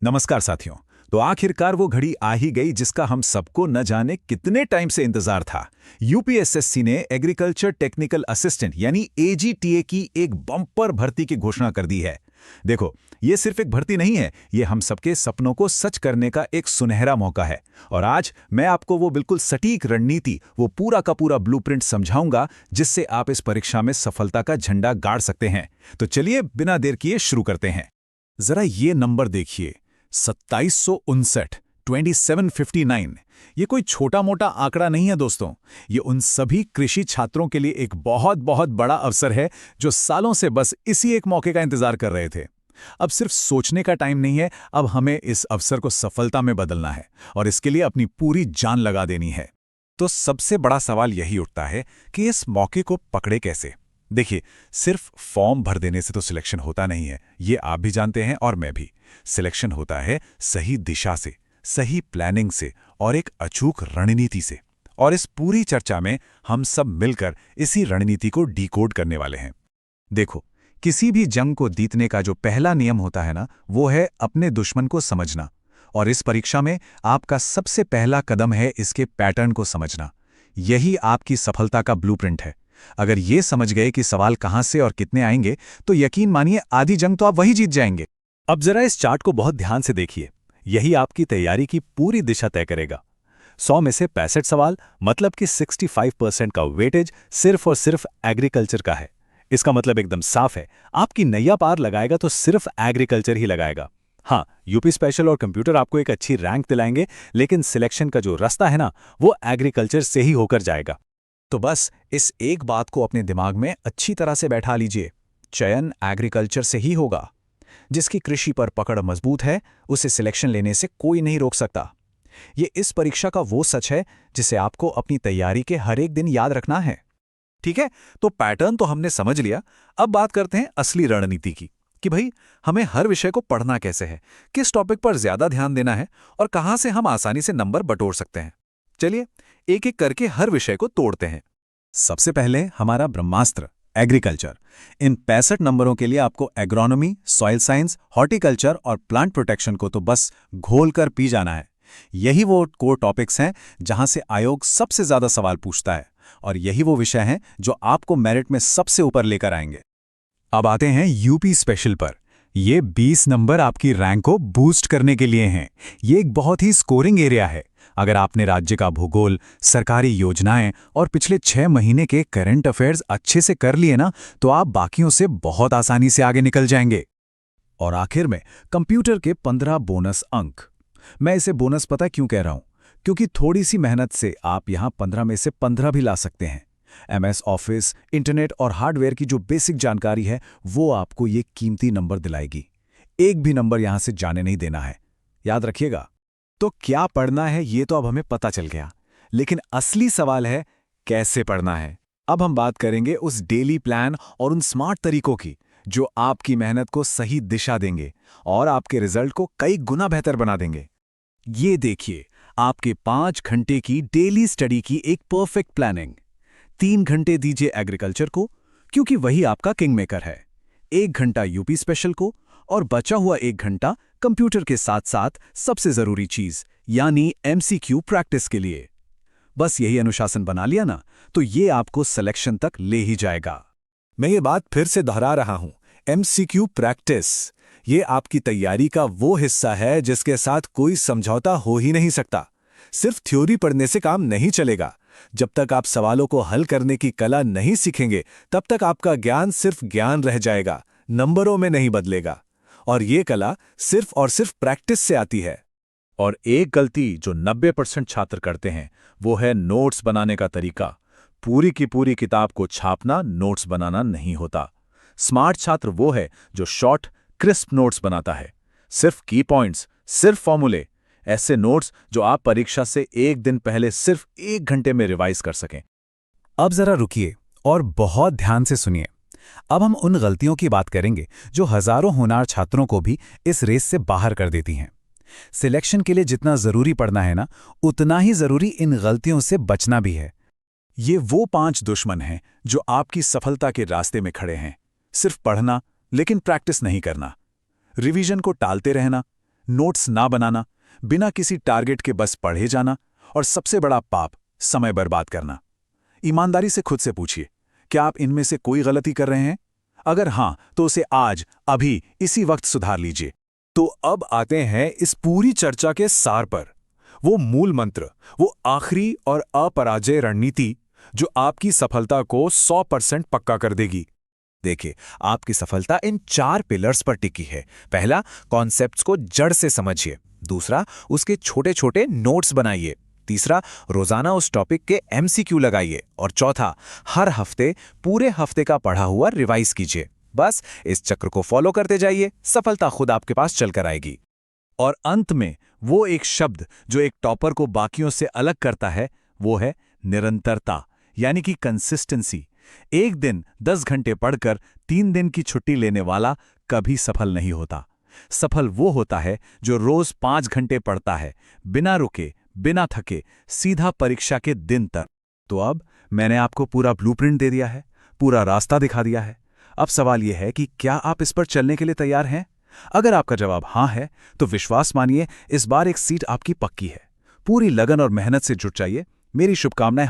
नमस्कार साथियों। तो आखिरकार वो घड़ी आ ही गई जिसका हम सबको न जाने कितने टाइम से इंतजार था। यूपीएसएससी ने एग्रीकल्चर टेक्निकल असिस्टेंट यानी एजीटीए की एक बम्पर भर्ती की घोषणा कर दी है। देखो, ये सिर्फ एक भर्ती नहीं है, ये हम सबके सपनों को सच करने का एक सुनहरा मौका है। और आज मैं आपको वो बिल्कुल सटीक रणनीति, वो पूरा का पूरा ब्लूप्रिंट समझाऊंगा जिससे आप इस परीक्षा में सफलता का झंडा गाड़ सकते हैं। तो चलिए बिना देर किए शुरू करते हैं। जरा ये नंबर देखिए, 2759, 2759। ये कोई छोटा मोटा आंकड़ा नहीं है दोस्तों। ये उन सभी कृषि छात्रों के लिए एक बहुत बहुत बड़ा अवसर है जो सालों से बस इसी एक मौके का इंतजार कर रहे थे। अब सिर्फ सोचने का टाइम नहीं है, अब हमें इस अवसर को सफलता में बदलना है और इसके लिए अपनी पूरी जान लगा देनी है। तो सबसे बड़ा सवाल यही उठता है कि इस मौके को पकड़े कैसे। देखिए, सिर्फ फॉर्म भर देने से तो सिलेक्शन होता नहीं है, ये आप भी जानते हैं और मैं भी। सिलेक्शन होता है सही दिशा से, सही प्लानिंग से और एक अचूक रणनीति से। और इस पूरी चर्चा में हम सब मिलकर इसी रणनीति को डिकोड करने वाले हैं। देखो, किसी भी जंग को जीतने का जो पहला नियम होता है ना, वो है अपने दुश्मन को समझना। और इस परीक्षा में आपका सबसे पहला कदम है इसके पैटर्न को समझना। यही आपकी सफलता का ब्लूप्रिंट है। अगर ये समझ गए कि सवाल कहां से और कितने आएंगे, तो यकीन मानिए आधी जंग तो आप वही जीत जाएंगे। अब जरा इस चार्ट को बहुत ध्यान से देखिए, यही आपकी तैयारी की पूरी दिशा तय करेगा। 100 में से 65 सवाल, मतलब कि 65% का वेटेज सिर्फ और सिर्फ एग्रीकल्चर का है। इसका मतलब एकदम साफ है, आपकी नैया पार लगाएगा तो सिर्फ एग्रीकल्चर ही लगाएगा। हाँ, यूपी स्पेशल और कंप्यूटर आपको एक अच्छी रैंक दिलाएंगे, लेकिन सिलेक्शन का जो रास्ता है ना, वो एग्रीकल्चर से ही होकर जाएगा। तो बस इस एक बात को अपने दिमाग में अच्छी तरह से बैठा लीजिए, चयन एग्रीकल्चर से ही होगा। जिसकी कृषि पर पकड़ मजबूत है, उसे सिलेक्शन लेने से कोई नहीं रोक सकता। ये इस परीक्षा का वो सच है जिसे आपको अपनी तैयारी के हर एक दिन याद रखना है। ठीक है, तो पैटर्न तो हमने समझ लिया। अब बात करते हैं असली रणनीति की, कि भाई हमें हर विषय को पढ़ना कैसे है, किस टॉपिक पर ज्यादा ध्यान देना है और कहां से हम आसानी से नंबर बटोर सकते हैं। चलिए एक एक करके हर विषय को तोड़ते हैं। सबसे पहले हमारा ब्रह्मास्त्र एग्रीकल्चर। इन 65 नंबरों के लिए आपको एग्रोनॉमी, सॉइल साइंस, हॉर्टिकल्चर और प्लांट प्रोटेक्शन को तो बस घोल कर पी जाना है। यही वो कोर टॉपिक्स हैं जहां से आयोग सबसे ज्यादा सवाल पूछता है, और यही वो विषय हैं जो आपको मेरिट में सबसे ऊपर लेकर आएंगे। अब आते हैं यूपी स्पेशल पर। ये 20 नंबर आपकी रैंक को बूस्ट करने के लिए हैं। ये एक बहुत ही स्कोरिंग एरिया है। अगर आपने राज्य का भूगोल, सरकारी योजनाएं और पिछले 6 महीने के करंट अफेयर्स अच्छे से कर लिए ना, तो आप बाकियों से बहुत आसानी से आगे निकल जाएंगे। और आखिर में कंप्यूटर के 15 बोनस अंक। मैं इसे बोनस पता क्यों कह रहा हूं? क्योंकि थोड़ी सी मेहनत से आप यहां 15 में से 15 भी ला सकते हैं। एमएस ऑफिस, इंटरनेट और हार्डवेयर की जो बेसिक जानकारी है, वो आपको ये कीमती नंबर दिलाएगी। एक भी नंबर यहां से जाने नहीं देना है, याद रखिएगा। तो क्या पढ़ना है ये तो अब हमें पता चल गया, लेकिन असली सवाल है कैसे पढ़ना है। अब हम बात करेंगे उस डेली प्लान और उन स्मार्ट तरीकों की जो आपकी मेहनत को सही दिशा देंगे और आपके रिजल्ट को कई गुना बेहतर बना देंगे। ये देखिए, आपके 5 घंटे की डेली स्टडी की एक परफेक्ट प्लानिंग। 3 घंटे दीजिए एग्रीकल्चर को, क्योंकि वही आपका किंग मेकर है। 1 घंटा यूपी स्पेशल को, और बचा हुआ 1 घंटा कंप्यूटर के साथ साथ सबसे जरूरी चीज यानी एमसीक्यू प्रैक्टिस के लिए। बस यही अनुशासन बना लिया ना, तो ये आपको सिलेक्शन तक ले ही जाएगा। मैं ये बात फिर से दोहरा रहा हूं, एमसीक्यू प्रैक्टिस। ये आपकी तैयारी का वो हिस्सा है जिसके साथ कोई समझौता हो ही नहीं सकता। सिर्फ थ्योरी पढ़ने से काम नहीं चलेगा। जब तक आप सवालों को हल करने की कला नहीं सीखेंगे, तब तक आपका ज्ञान सिर्फ ज्ञान रह जाएगा, नंबरों में नहीं बदलेगा। और ये कला सिर्फ और सिर्फ प्रैक्टिस से आती है। और एक गलती जो 90% छात्र करते हैं, वो है नोट्स बनाने का तरीका। पूरी की पूरी किताब को छापना नोट्स बनाना नहीं होता। स्मार्ट छात्र वो है जो शॉर्ट, क्रिस्प नोट्स बनाता है। सिर्फ की पॉइंट्स, सिर्फ फॉर्मूले, ऐसे नोट्स जो आप परीक्षा से एक दिन पहले सिर्फ 1 घंटे में रिवाइज कर सकें। अब जरा रुकिए और बहुत ध्यान से सुनिए। अब हम उन गलतियों की बात करेंगे जो हजारों होनहार छात्रों को भी इस रेस से बाहर कर देती हैं। सिलेक्शन के लिए जितना जरूरी पढ़ना है ना, उतना ही जरूरी इन गलतियों से बचना भी है। ये वो 5 दुश्मन हैं जो आपकी सफलता के रास्ते में खड़े हैं। सिर्फ पढ़ना, लेकिन प्रैक्टिस नहीं करना। रिवीजन को टालते रहना, नोट्स ना बनाना, बिना किसी टारगेट के बस पढ़े जाना, और सबसे बड़ा पाप, समय बर्बाद करना। ईमानदारी से खुद से पूछिए, क्या आप इनमें से कोई गलती कर रहे हैं? अगर हां, तो उसे आज, अभी, इसी वक्त सुधार लीजिए। तो अब आते हैं इस पूरी चर्चा के सार पर। वो मूल मंत्र, वो आखिरी और अपराजय रणनीति जो आपकी सफलता को 100% पक्का कर देगी। देखिए, आपकी सफलता इन 4 पिलर्स पर टिकी है। पहला, कॉन्सेप्ट्स को जड़ से समझिए। दूसरा, उसके छोटे छोटे नोट्स बनाइए। तीसरा, रोजाना उस टॉपिक के MCQ लगाइए। और चौथा, हर हफ्ते पूरे हफ्ते का पढ़ा हुआ रिवाइज कीजिए। बस इस चक्र को फॉलो करते जाइए, सफलता खुद आपके पास चलकर आएगी। और अंत में वो एक शब्द जो एक टॉपर को बाकियों से अलग करता है, वो है निरंतरता, यानी कि कंसिस्टेंसी। एक दिन 10 घंटे पढ़कर 3 दिन की छुट्टी लेने वाला कभी सफल नहीं होता। सफल वो होता है जो रोज 5 घंटे पढ़ता है, बिना रुके, बिना थके, सीधा परीक्षा के दिन तक। तो अब मैंने आपको पूरा ब्लूप्रिंट दे दिया है, पूरा रास्ता दिखा दिया है। अब सवाल यह है कि क्या आप इस पर चलने के लिए तैयार हैं? अगर आपका जवाब हां है, तो विश्वास मानिए, इस बार एक सीट आपकी पक्की है। पूरी लगन और मेहनत से जुट जाइए। मेरी शुभकामनाएं।